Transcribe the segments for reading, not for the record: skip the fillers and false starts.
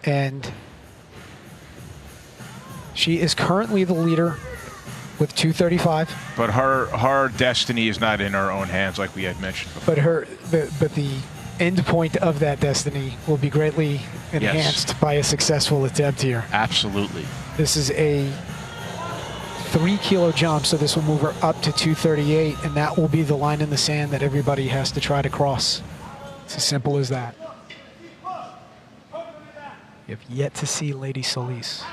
And she is currently the leader with 235. But her destiny is not in her own hands, like we had mentioned before. But the end point of that destiny will be greatly enhanced by a successful attempt here. Absolutely. This is a 3 kilo jump, so this will move her up to 238, and that will be the line in the sand that everybody has to try to cross. It's as simple as that. You have yet to see Lady Solis.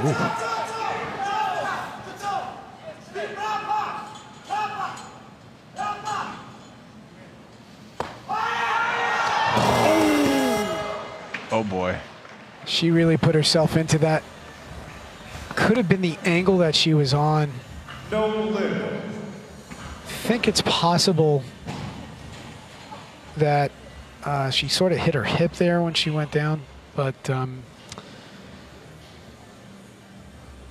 Ooh. Oh boy. She really put herself into that. Could have been the angle that she was on. No limit. I think it's possible that she sort of hit her hip there when she went down, but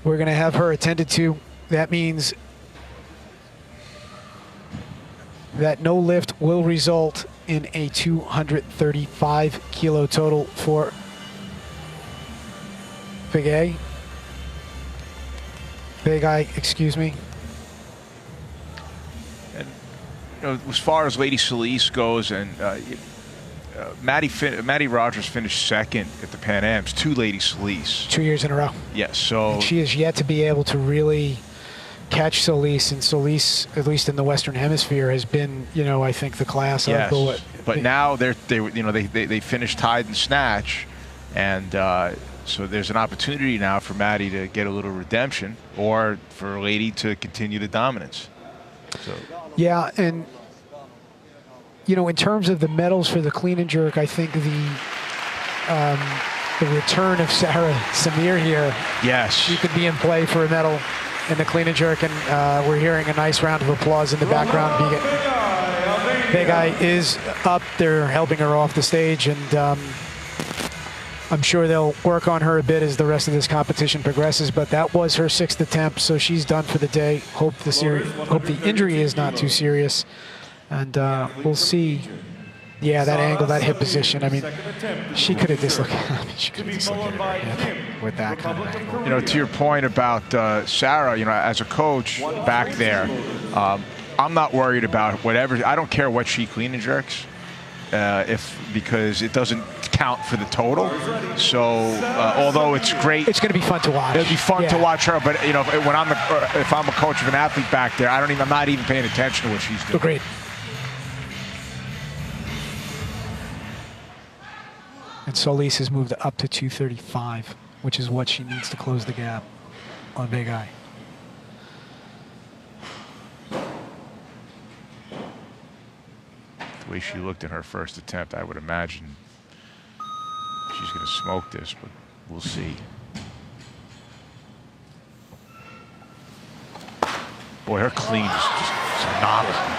we're going to have her attended to. That means that no lift will result in a 235 kilo total for Big A. Big I, excuse me. And you know, as far as Lady Solis goes, and Maddie Rogers finished second at the Pan Ams, 2 Lady Solis. 2 years in a row. Yes, so and she has yet to be able to really catch Solis, and Solis, at least in the Western Hemisphere, has been, you know, I think the class yes. of the. But now they finished tied in snatch, and so there's an opportunity now for Maddie to get a little redemption, or for Lady to continue the dominance. So. Yeah, and you know, in terms of the medals for the clean and jerk, I think the return of Sara SAMIR here. Yes. She could be in play for a medal in the clean and jerk, and we're hearing a nice round of applause in the background. Big Eye is up. They're helping her off the stage, and I'm sure they'll work on her a bit as the rest of this competition progresses, but that was her 6th attempt, so she's done for the day. Hope the injury is not too serious, and we'll see. Yeah, that angle, that hip position. I mean, she could have dislocated. She could have dislocated her hip with that kind of angle. You know, to your point about Sara, you know, as a coach back there, I'm not worried about whatever. I don't care what she clean and jerks, because it doesn't count for the total. So although it's great, it's going to be fun to watch. It'll be fun to watch her, but you know, if I'm a coach of an athlete back there, I'm not even paying attention to what she's doing. Agreed. And Solis has moved up to 235, which is what she needs to close the gap on Big Eye. The way she looked in her first attempt, I would imagine she's going to smoke this, but we'll see. Boy, her clean is just phenomenal.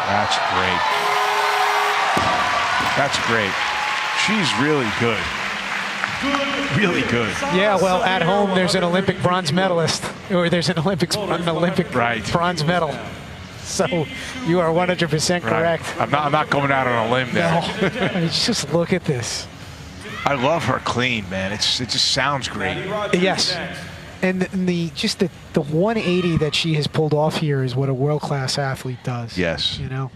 That's great. That's great. She's really good. Really good. Yeah, well, at home there's an Olympic bronze medalist, or there's an Olympic right. bronze medal. So you are 100% correct. Right. I'm not going out on a limb there. No. I mean, just look at this. I love her clean, man. It just sounds great. Yes. And the 180 that she has pulled off here is what a world-class athlete does. Yes. You know?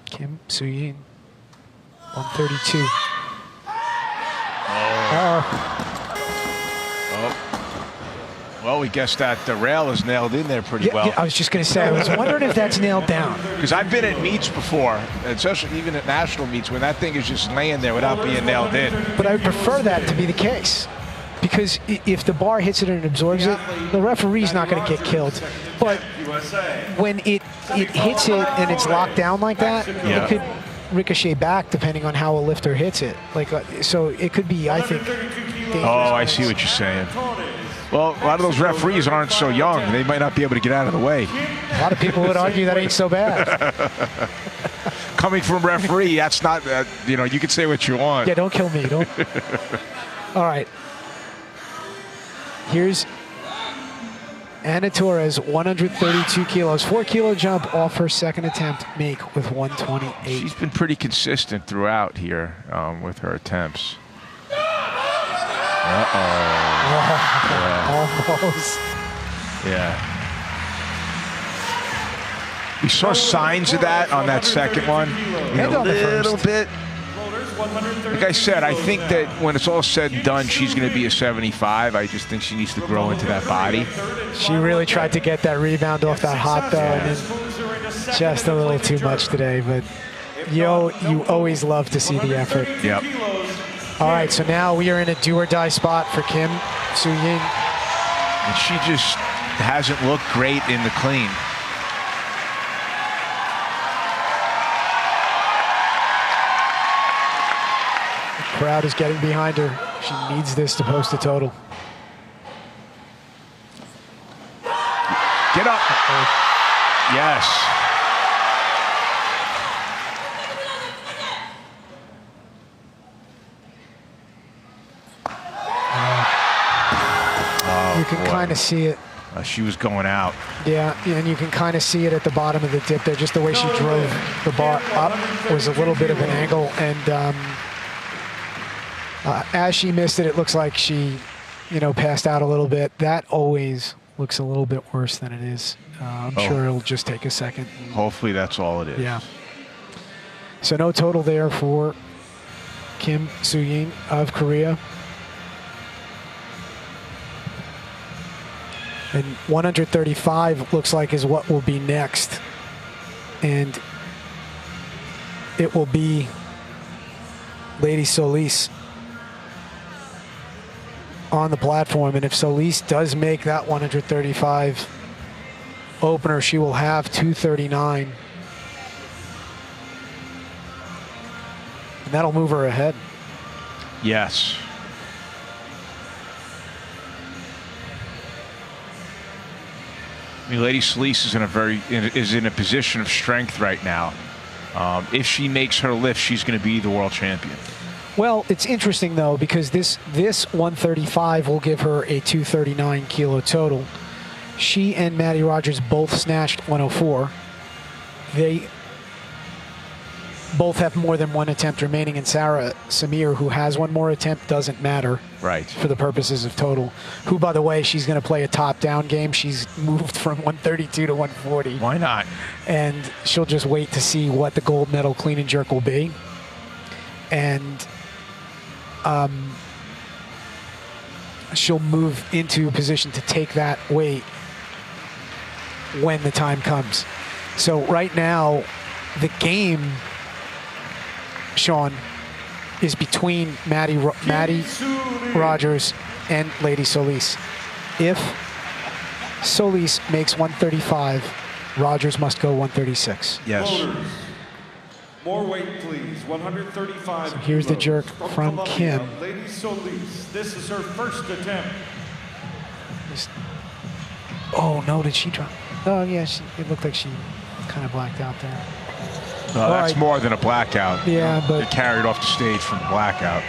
Kim Soo-yin, 132. Well, we guess that the rail is nailed in there pretty well. Yeah, I was just going to say, I was wondering if that's nailed down. Because I've been at meets before, especially even at national meets, when that thing is just laying there without being nailed in. But I would prefer that to be the case. Because if the bar hits it and absorbs it, the referee's not going to get killed. But when it hits it and it's locked down like that, it could ricochet back depending on how a lifter hits it. So it could be, I think, dangerous. Oh, I see what you're saying. Well, a lot of those referees aren't so young. They might not be able to get out of the way. A lot of people would argue that ain't so bad. Coming from a referee, that's not, you know, you can say what you want. Yeah, don't kill me. Don't. All right. Here's Anna Torres, 132 kilos, 4-kilo jump off her second attempt, make with 128. She's been pretty consistent throughout here with her attempts. Almost. Yeah. We saw signs of that on that second one. And on the little first. bit. Like I said, I think that when it's all said and done, she's going to be a 75. I just think she needs to grow into that body. She really tried to get that rebound off that hop, though, and then just a little too much today. But you always love to see the effort. Yep. All right, so now we are in a do-or-die spot for Kim Soo-Ying. And she just hasn't looked great in the clean. The crowd is getting behind her. She needs this to post a total. Get up. Yes. You can kind of see it. She was going out. Yeah, and you can kind of see it at the bottom of the dip there. Just the way she drove the bar up was a little bit of an angle. And as she missed it, it looks like she, passed out a little bit. That always looks a little bit worse than it is. I'm sure it'll just take a second. Hopefully that's all it is. Yeah. So no total there for Kim Soo-Ying of Korea. And 135 looks like is what will be next. And it will be Lady Solis on the platform. And if Solis does make that 135 opener, she will have 239. And that'll move her ahead. Yes. I mean, Lady Solis is in a position of strength right now. If she makes her lift, she's going to be the world champion. Well, it's interesting though, because this 135 will give her a 239 kilo total. She and Maddie Rogers both snatched 104. They both have more than one attempt remaining, and Sara, Samir, who has one more attempt, doesn't matter. Right. For the purposes of total. Who, by the way, she's going to play a top-down game. She's moved from 132 to 140. Why not? And she'll just wait to see what the gold medal clean and jerk will be. And she'll move into a position to take that weight when the time comes. So right now, the game, Sean, is between Maddie Rogers and Lady Solis. If Solis makes 135, Rogers must go 136. Yes. More weight, please. 135. So here's the jerk from Colombia, Kim. Lady Solis. This is her first attempt. Oh no, did she drop? Oh yeah, it looked like she kind of blacked out there. That's right. more than a blackout. Yeah, but It carried off the stage from blackout.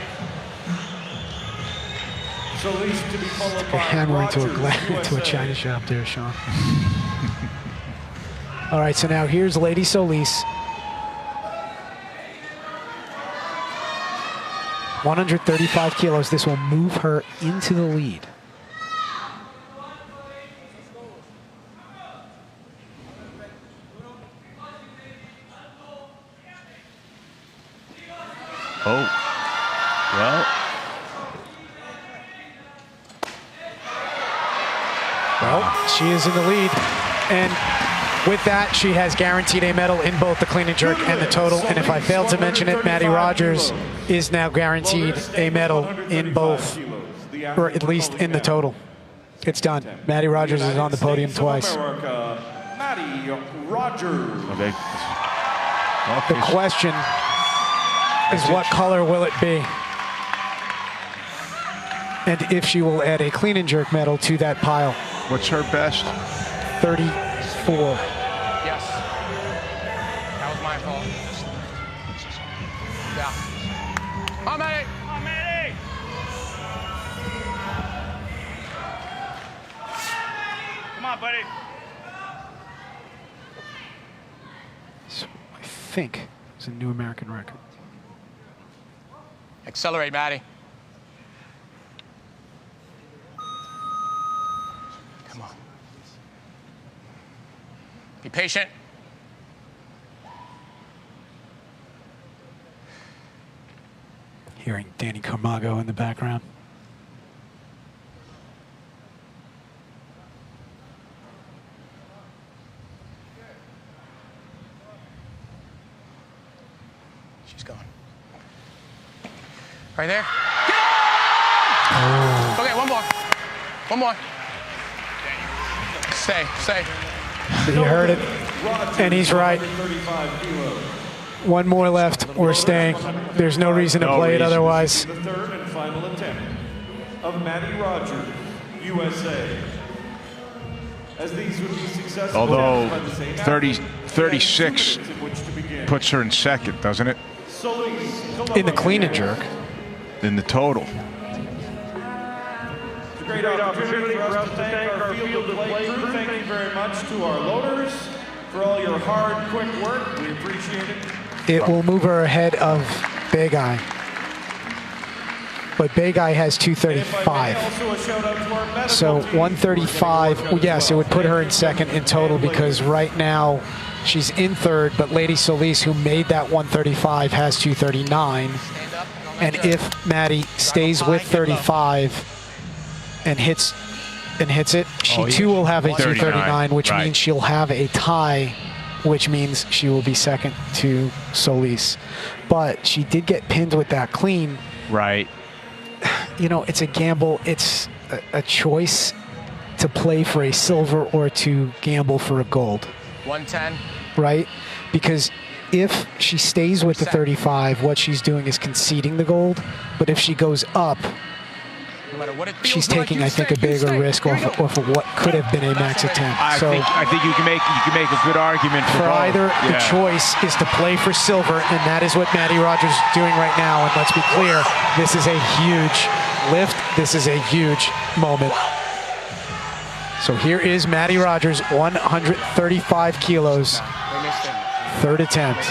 Solis to be followed by a hammer into Rogers, a china shop there, Sean. All right, so now here's Lady Solis. 135 kilos. This will move her into the lead. Oh. Well, she is in the lead. And with that, she has guaranteed a medal in both the clean and jerk and the total. And if I failed to mention it, Maddie Rogers is now guaranteed a medal in both, or at least in the total. It's done. Maddie Rogers is on the podium twice. Maddie Rogers. Okay. The question is, what color will it be? and if she will add a clean and jerk medal to that pile. What's her best? 34. Yes. That was my fault. Yeah. I'm at it. I'm at it. Come on, buddy. So I think it's a new American record. Accelerate, Maddie. Come on. Be patient. Hearing Danny Carmago in the background. She's going. Right there. Oh. Okay, one more. One more. Stay, stay. You heard it, and he's right. One more left. We're staying. There's no reason to play it otherwise. The third and final attempt of Maddie Rogers, USA. As these would be successful. Although 36 puts her in second, doesn't it? In the clean and jerk. In the total. It's a great opportunity for us to thank our field of play crew. Thank you very much to our loaders for all your hard, quick work. We appreciate it. It will move her ahead of Big Eye. But Big Eye has 235. So 135, well, yes, it would put her in second in total because right now she's in third, but Lady Solis, who made that 135, has 239. And if Maddie stays with 35 and hits it, she too will have a 239, which means she'll have a tie, which means she will be second to Solis. But she did get pinned with that clean. Right. You know, it's a gamble. It's a choice to play for a silver or to gamble for a gold. 110. Right? Because if she stays with the 35, what she's doing is conceding the gold. But if she goes up, No matter what it feels she's like, taking, you I think, stay, a bigger you stay. risk Here we off go. of what could have been a max attempt. I think you can make a good argument for both. either. The choice is to play for silver, and that is what Maddie Rogers is doing right now. And let's be clear, this is a huge lift. This is a huge moment. So here is Maddie Rogers, 135 kilos, We missed it. third attempt.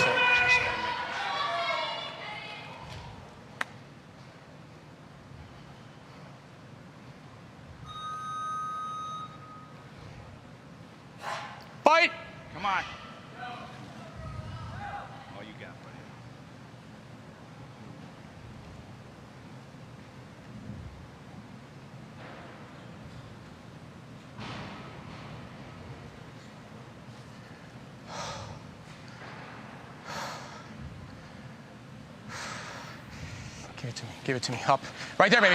Fight! Come on. All you got, buddy. Give it to me. Give it to me. Up. Right there, baby.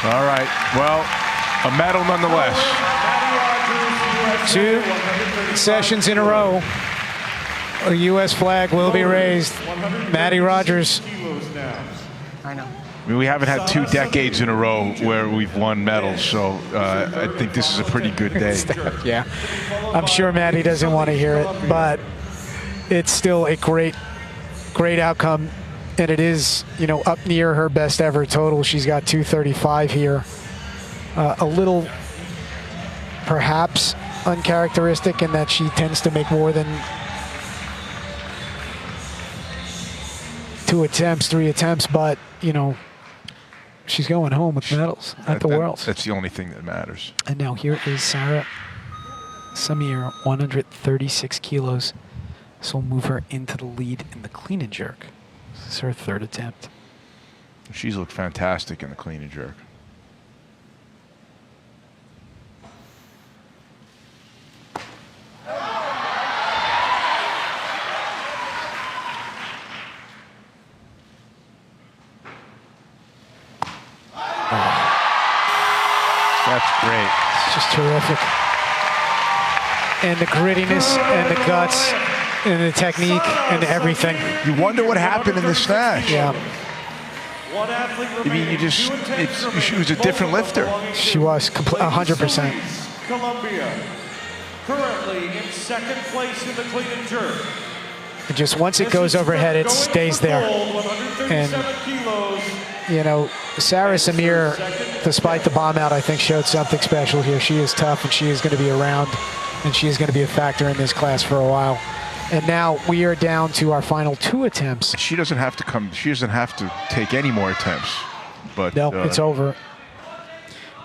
All right. Well, a medal nonetheless. 2 sessions in a row. A U.S. flag will be raised. Maddie Rogers. I know. I mean, we haven't had 2 decades in a row where we've won medals, so I think this is a pretty good day. Yeah, I'm sure Maddie doesn't want to hear it, but it's still a great outcome, and it is, you know, up near her best ever total. She's got 235 here. A little, perhaps, uncharacteristic in that she tends to make more than 2 attempts, 3 attempts, but, you know, she's going home with medals at the Worlds. That's the only thing that matters. And now here is Sara SAMIR, 136 kilos. This will move her into the lead in the clean and jerk. This is her 3rd attempt. She's looked fantastic in the clean and jerk. That's great. It's just terrific. And the grittiness and the guts in the technique and everything. You wonder what happened in the snatch. Yeah. One athlete I mean, you just, she was a different lifter. She was 100%. Colombia, currently in second place in the clean and jerk. And just once it goes overhead, it stays there. And, you know, Sara Samir, despite the bomb out, I think showed something special here. She is tough, and she is going to be around, and she is going to be a factor in this class for a while. And now we are down to our final 2 attempts. She doesn't have to come. She doesn't have to take any more attempts. But no, it's over.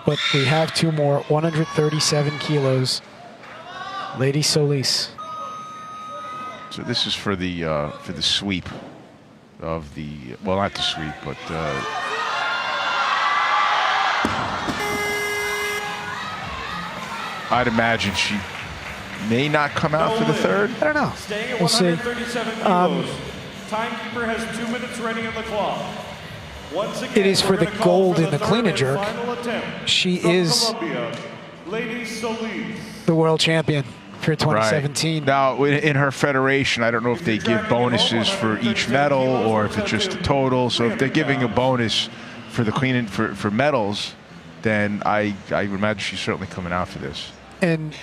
But we have 2 more. 137 kilos. Lady Solis. So this is for the sweep of the, well, not the sweep, but I'd imagine she may not come out for the third. I don't know. We'll see. Timekeeper has 2 minutes ready on the clock. Once again, it is for the gold in the clean and jerk. She is the world champion for 2017. Right. Now, in her federation, I don't know if they give bonuses for each medal or if it's just a total. So if they're giving a bonus for the clean and for medals, then I would imagine she's certainly coming out for this. And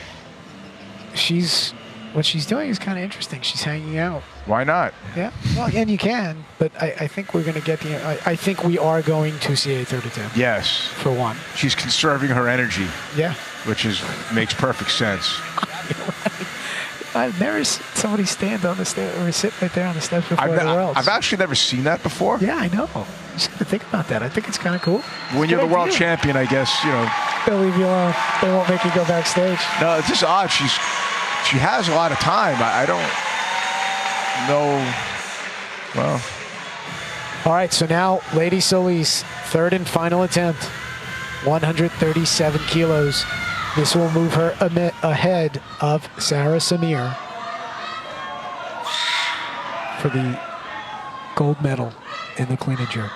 what she's doing is kind of interesting. She's hanging out. Why not? Yeah, well, and you can, but I think we're going to get I think we are going to see a third attempt. Yes. For one. She's conserving her energy. Yeah. Which makes perfect sense. I've never seen somebody stand on the step or sit right there on the steps before everywhere else. I've actually never seen that before. Yeah, I know. You just have to think about that. I think it's kind of cool. When you're the world champion, I guess, you know. They'll leave you alone. They won't make you go backstage. No, it's just odd. She has a lot of time. I don't know. Well. All right, so now Lady Solis, third and final attempt, 137 kilos. This will move her ahead of Sara Samir for the gold medal in the clean and jerk.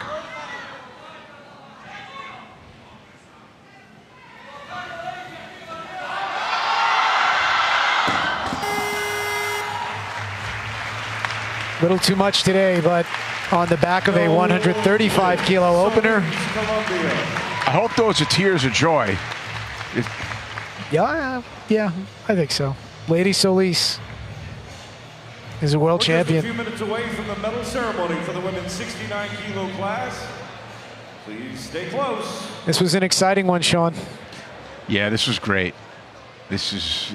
Little too much today, but on the back of a 135 kilo opener. I hope those are tears of joy. Yeah, I think so. Lady Solis is a world champion. A few minutes away from the medal ceremony for the women's 69 kilo class. Please stay close. This was an exciting one, Sean. Yeah, this was great. This is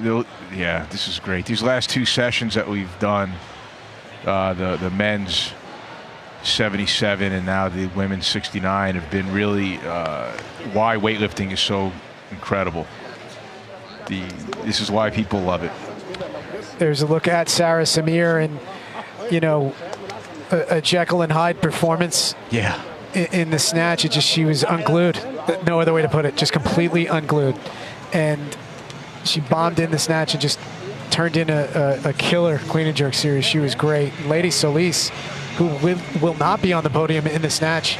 great. These last 2 sessions that we've done, the men's 77 and now the women's 69 have been really why weightlifting is so incredible. This is why people love it. There's a look at Sara Samir and, you know, a Jekyll and Hyde performance. Yeah. In the snatch, she was unglued. No other way to put it. Just completely unglued. And she bombed in the snatch and just turned in a killer clean and jerk series. She was great. Lady Solis, who will not be on the podium in the snatch,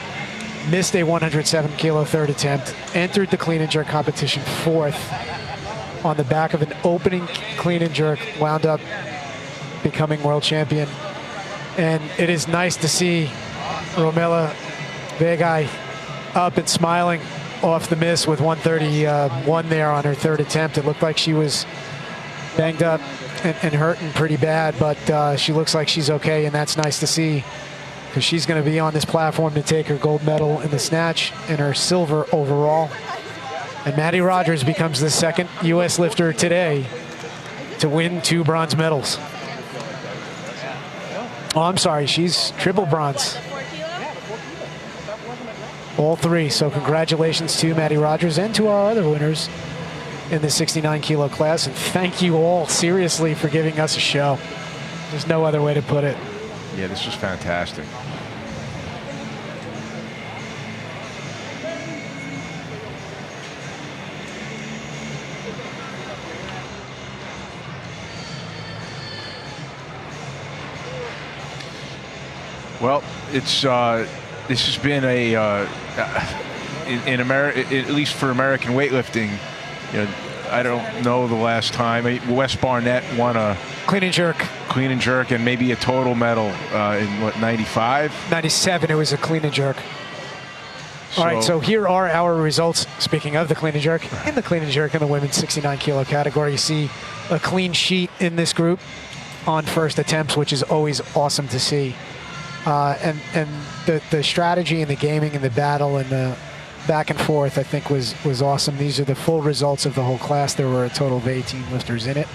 missed a 107 kilo third attempt, entered the clean and jerk competition 4th on the back of an opening clean and jerk, wound up becoming world champion. And it is nice to see Romela Vegai up and smiling off the miss with 131 there on her third attempt. It looked like she was banged up and hurting pretty bad, but she looks like she's okay, and that's nice to see because she's going to be on this platform to take her gold medal in the snatch and her silver overall. And Maddie Rogers becomes the second U.S. lifter today to win 2 bronze medals. Oh, I'm sorry, she's triple bronze. All 3, so congratulations to Maddie Rogers and to our other winners in the 69 kilo class. And thank you all, seriously, for giving us a show. There's no other way to put it. Yeah, this was fantastic. Well, it's this has been a in America, at least for American weightlifting. You know, I don't know the last time Wes Barnett won a clean and jerk clean and jerk, and maybe a total medal in what, 95? 97, it was a clean and jerk. All right, so here are our results. Speaking of the clean and jerk, in the clean and jerk in the women's 69 kilo category, you see a clean sheet in this group on first attempts, which is always awesome to see. And the strategy and the gaming and the battle and the back and forth, I think, was awesome. These are the full results of the whole class. There were a total of 18 lifters in it.